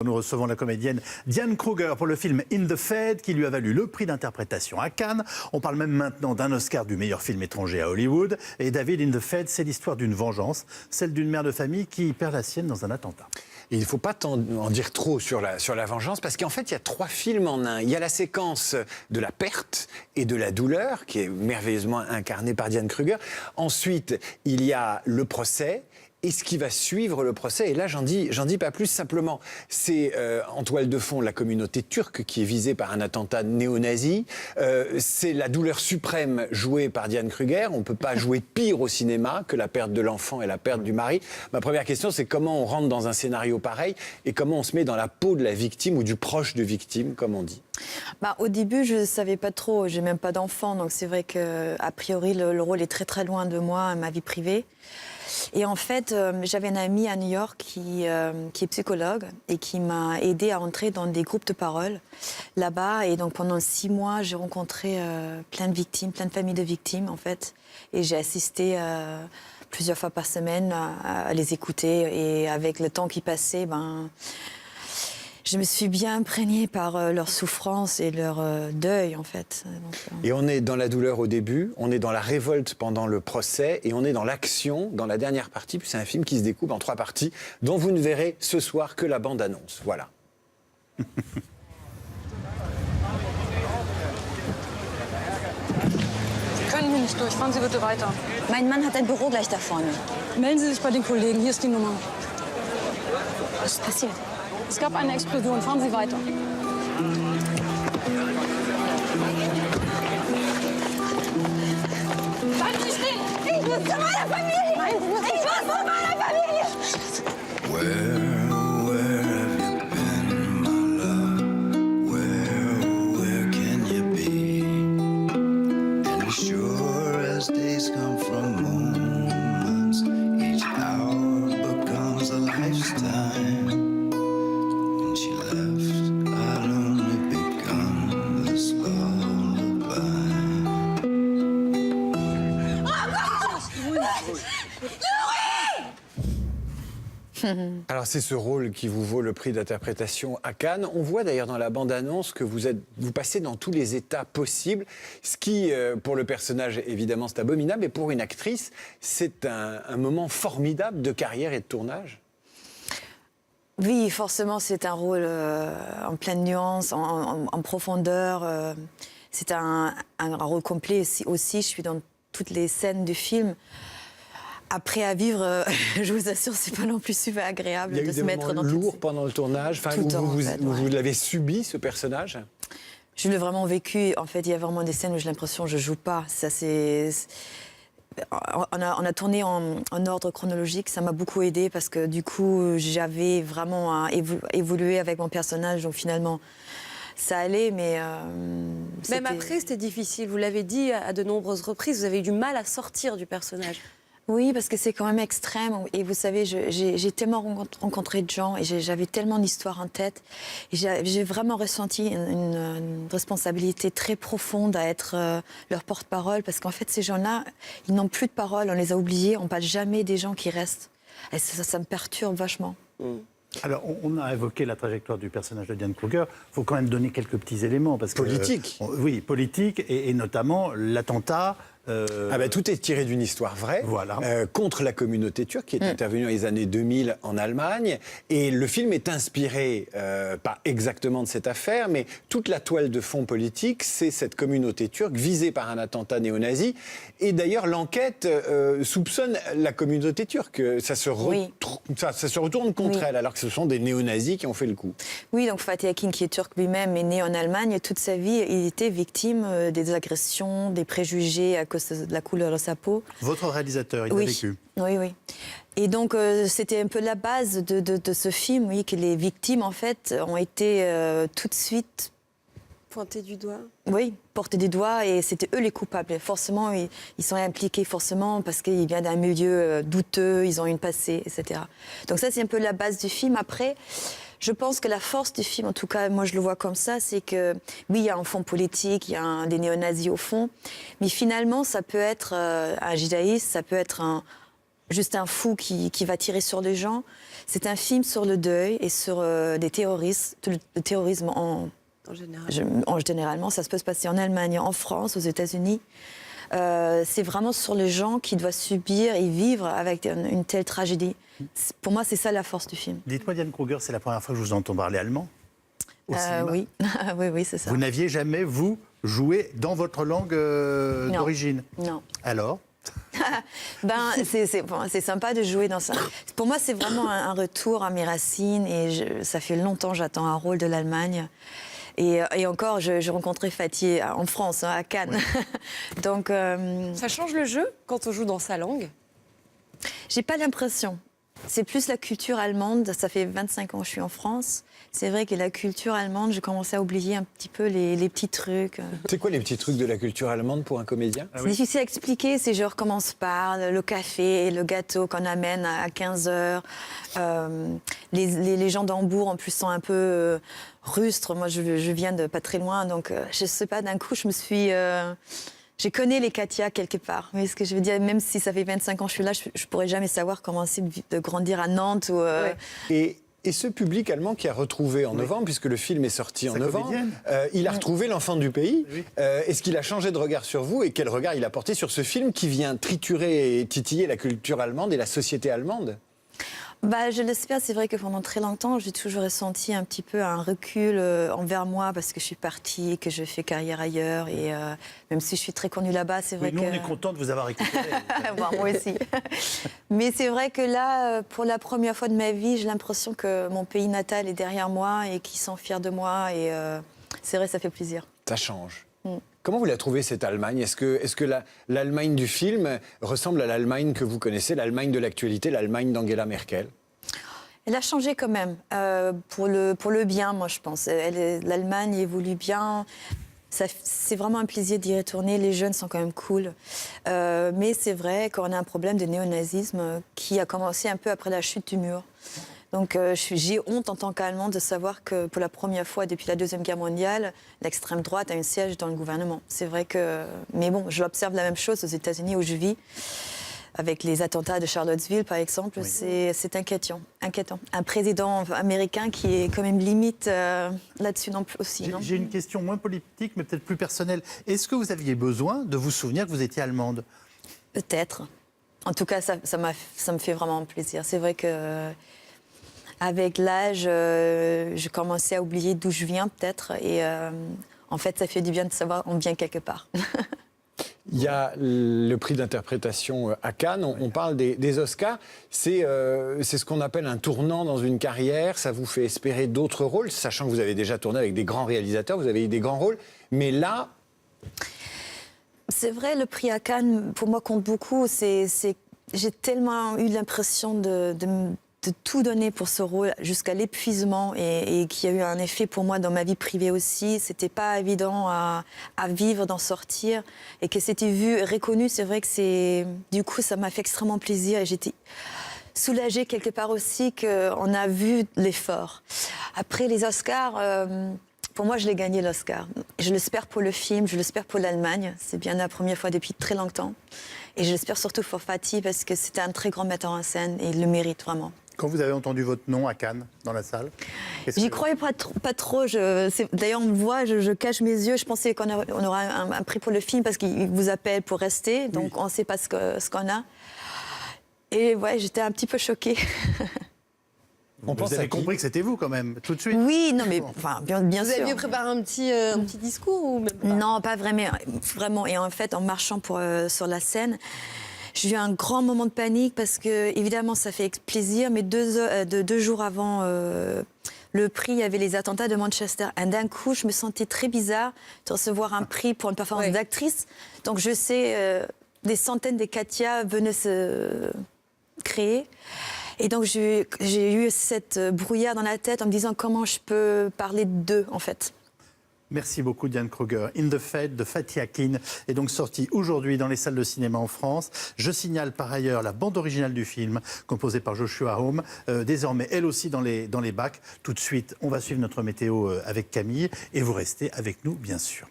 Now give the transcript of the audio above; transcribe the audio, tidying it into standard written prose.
Nous recevons la comédienne Diane Kruger pour le film In the Fed qui lui a valu le prix d'interprétation à Cannes. On parle même maintenant d'un Oscar du meilleur film étranger à Hollywood. Et David, In the Fed, c'est l'histoire d'une vengeance, celle d'une mère de famille qui perd la sienne dans un attentat. Et il ne faut pas en dire trop sur la vengeance, parce qu'en fait, il y a 3 films en un. Il y a la séquence de la perte et de la douleur, qui est merveilleusement incarnée par Diane Kruger. Ensuite, il y a le procès. Et ce qui va suivre le procès, et là j'en dis pas plus, simplement, c'est en toile de fond la communauté turque qui est visée par un attentat néo-nazi, c'est la douleur suprême jouée par Diane Kruger. On ne peut pas jouer pire au cinéma que la perte de l'enfant et la perte du mari. Ma première question, c'est comment on rentre dans un scénario pareil et comment on se met dans la peau de la victime ou du proche de victime, comme on dit. Au début, je ne savais pas trop, j'ai même pas d'enfant, donc c'est vrai qu'a priori le rôle est très très loin de moi, ma vie privée. Et en fait, j'avais un ami à New York qui est psychologue et qui m'a aidé à entrer dans des groupes de parole là-bas. Et donc pendant 6 mois, j'ai rencontré plein de victimes, plein de familles de victimes en fait. Et j'ai assisté plusieurs fois par semaine à les écouter. Et avec le temps qui passait, je me suis bien imprégnée par leur souffrance et leur deuil, en fait. Et on est dans la douleur au début, on est dans la révolte pendant le procès, et on est dans l'action dans la dernière partie. Puis c'est un film qui se découpe en 3 parties, dont vous ne verrez ce soir que la bande-annonce. Voilà. Sie können hier nicht durch. Fahren Sie bitte weiter. Mein Mann hat ein Büro gleich da vorne. Melden Sie sich bei den Kollegen. Hier ist die Nummer. Was ist passiert? Es gab eine Explosion. Fahren Sie weiter. Bleiben Sie stehen! Ich muss zu meiner Familie! Nein, ich muss zu meiner Familie! Where have you been, my love? Where can you be? And as sure as days come from moments, each hour becomes a lifetime. When she left, I'd only begun this lullaby. Alors c'est ce rôle qui vous vaut le prix d'interprétation à Cannes. On voit d'ailleurs dans la bande-annonce que vous passez dans tous les états possibles, ce qui, pour le personnage, évidemment, c'est abominable, mais pour une actrice, c'est un moment formidable de carrière et de tournage. Oui, forcément, c'est un rôle en pleine nuance, en profondeur. C'est un rôle complet aussi. Je suis dans toutes les scènes du film. Après, à vivre, je vous assure, c'est pas non plus super agréable de se mettre dans Il y a eu des moments lourds pendant le tournage, vous l'avez subi, ce personnage? Je l'ai vraiment vécu. En fait, il y a vraiment des scènes où j'ai l'impression que je joue pas. Ça, c'est... On a tourné en ordre chronologique, ça m'a beaucoup aidé parce que du coup, j'avais vraiment évolué avec mon personnage, donc finalement, ça allait, mais... Même après, c'était difficile. Vous l'avez dit à de nombreuses reprises, vous avez eu du mal à sortir du personnage. Oui, parce que c'est quand même extrême. Et vous savez, j'ai tellement rencontré de gens et j'avais tellement d'histoires en tête. Et j'ai vraiment ressenti une responsabilité très profonde à être leur porte-parole. Parce qu'en fait, ces gens-là, ils n'ont plus de parole. On les a oubliés. On ne parle jamais des gens qui restent. Et ça me perturbe vachement. Alors, on a évoqué la trajectoire du personnage de Diane Kruger. Il faut quand même donner quelques petits éléments. Politique. Oui, politique, et notamment l'attentat... tout est tiré d'une histoire vraie, voilà. Contre la communauté turque qui est intervenue dans les années 2000 en Allemagne. Et le film est inspiré, pas exactement de cette affaire, mais toute la toile de fond politique, c'est cette communauté turque visée par un attentat néo-nazi. Et d'ailleurs, l'enquête soupçonne la communauté turque. Ça se retourne contre elle, alors que ce sont des néo-nazis qui ont fait le coup. Oui, donc Fatih Akin, qui est turc lui-même, est né en Allemagne. Et toute sa vie, il était victime des agressions, des préjugés à cause de la couleur de sa peau. Votre réalisateur, il a vécu. Oui, oui. Et donc, c'était un peu la base de ce film, oui, que les victimes, en fait, ont été tout de suite... Pointé du doigt. Oui, portés du doigt, et c'était eux les coupables. Forcément, ils sont impliqués, forcément, parce qu'ils viennent d'un milieu douteux, ils ont une passé, etc. Donc ça, c'est un peu la base du film. Après... Je pense que la force du film, en tout cas, moi je le vois comme ça, c'est que, oui, il y a un fond politique, il y a des néo-nazis au fond, mais finalement, ça peut être un judaïste, ça peut être juste un fou qui va tirer sur les gens. C'est un film sur le deuil et sur des terroristes, le terrorisme généralement. Ça peut se passer en Allemagne, en France, aux États-Unis. C'est vraiment sur les gens qui doivent subir et vivre avec une telle tragédie. Pour moi, c'est ça la force du film. Dites-moi, Diane Kruger, c'est la première fois que je vous entends parler allemand au cinéma. Oui, oui, c'est ça. Vous n'aviez jamais, vous, joué dans votre langue d'origine? Non. Alors? C'est sympa de jouer dans ça. Pour moi, c'est vraiment un retour à mes racines et ça fait longtemps que j'attends un rôle de l'Allemagne. Et encore, je rencontrais Fatih en France, à Cannes. Ouais. Donc, ça change le jeu quand on joue dans sa langue? J'ai pas l'impression. C'est plus la culture allemande. Ça fait 25 ans que je suis en France. C'est vrai que la culture allemande, j'ai commencé à oublier un petit peu les petits trucs. C'est quoi les petits trucs de la culture allemande pour un comédien? C'est difficile à expliquer. C'est genre comment on se parle, le café, le gâteau qu'on amène à 15h. Les gens d'Hambourg, en plus, sont un peu rustres. Moi, je viens de pas très loin. Donc, je sais pas, d'un coup, je me suis... Je connais les Katia quelque part. Mais ce que je veux dire, même si ça fait 25 ans que je suis là, je pourrais jamais savoir comment c'est de grandir à Nantes. Ou, Et ce public allemand qui a retrouvé en novembre, puisque le film est sorti en novembre, il a retrouvé l'enfant du pays. Oui. Est-ce qu'il a changé de regard sur vous et quel regard il a porté sur ce film qui vient triturer et titiller la culture allemande et la société allemande? Je l'espère. C'est vrai que pendant très longtemps, j'ai toujours ressenti un petit peu un recul envers moi parce que je suis partie, que je fais carrière ailleurs. Et même si je suis très connue là-bas, c'est vrai que... Nous, on est contents de vous avoir récupéré. Moi aussi. Mais c'est vrai que là, pour la première fois de ma vie, j'ai l'impression que mon pays natal est derrière moi et qu'ils sont fiers de moi. Et c'est vrai, ça fait plaisir. Ça change. Comment vous la trouvez, cette Allemagne? Est-ce que l'Allemagne du film ressemble à l'Allemagne que vous connaissez, l'Allemagne de l'actualité, l'Allemagne d'Angela Merkel? Elle a changé quand même, pour le bien, moi, je pense. L'Allemagne évolue bien. C'est vraiment un plaisir d'y retourner. Les jeunes sont quand même cool. Mais c'est vrai qu'on a un problème de néonazisme qui a commencé un peu après la chute du mur. Donc j'ai honte en tant qu'Allemande de savoir que pour la première fois depuis la Deuxième Guerre mondiale, l'extrême droite a un siège dans le gouvernement. C'est vrai que... Mais bon, je l'observe la même chose aux États-Unis où je vis. Avec les attentats de Charlottesville, par exemple, oui. C'est inquiétant. Un président américain qui est quand même limite là-dessus non plus aussi. J'ai une question moins politique, mais peut-être plus personnelle. Est-ce que vous aviez besoin de vous souvenir que vous étiez allemande? Peut-être. En tout cas, ça me fait vraiment plaisir. C'est vrai que... Avec l'âge, je commençais à oublier d'où je viens, peut-être. Et en fait, ça fait du bien de savoir qu'on vient quelque part. Il y a le prix d'interprétation à Cannes. On parle des Oscars. C'est ce qu'on appelle un tournant dans une carrière. Ça vous fait espérer d'autres rôles, sachant que vous avez déjà tourné avec des grands réalisateurs, vous avez eu des grands rôles. Mais là... C'est vrai, le prix à Cannes, pour moi, compte beaucoup. J'ai tellement eu l'impression de tout donner pour ce rôle jusqu'à l'épuisement et qui a eu un effet pour moi dans ma vie privée aussi. C'était pas évident à vivre, d'en sortir et que c'était vu, reconnu. C'est vrai que du coup, ça m'a fait extrêmement plaisir et j'étais soulagée quelque part aussi qu'on a vu l'effort. Après les Oscars, pour moi, je l'ai gagné l'Oscar. Je l'espère pour le film, je l'espère pour l'Allemagne. C'est bien la première fois depuis très longtemps. Et je l'espère surtout pour Fatih parce que c'était un très grand metteur en scène et il le mérite vraiment. Quand vous avez entendu votre nom à Cannes, dans la salle, j'y croyais pas trop. D'ailleurs, on me voit, je cache mes yeux. Je pensais qu'on aura un prix pour le film parce qu'il vous appelle pour rester. Donc, oui. On ne sait pas ce qu'on a. Et ouais, j'étais un petit peu choquée. Vous avez compris que c'était vous, quand même, tout de suite? Oui, non, mais bien sûr. Vous aviez préparé un petit discours ou même pas? Non, pas vraiment. Et en fait, en marchant sur la scène, j'ai eu un grand moment de panique parce que, évidemment, ça fait plaisir, mais deux jours avant le prix, il y avait les attentats de Manchester. Et d'un coup, je me sentais très bizarre de recevoir un prix pour une performance d'actrice. Donc, je sais, des centaines de Katia venaient se créer. Et donc, j'ai eu cette brouillard dans la tête en me disant comment je peux parler d'eux, en fait. Merci beaucoup, Diane Kruger. In the Fade de Fatih Akin est donc sorti aujourd'hui dans les salles de cinéma en France. Je signale par ailleurs la bande originale du film, composée par Joshua Home, désormais elle aussi dans les bacs. Tout de suite, on va suivre notre météo avec Camille et vous restez avec nous, bien sûr.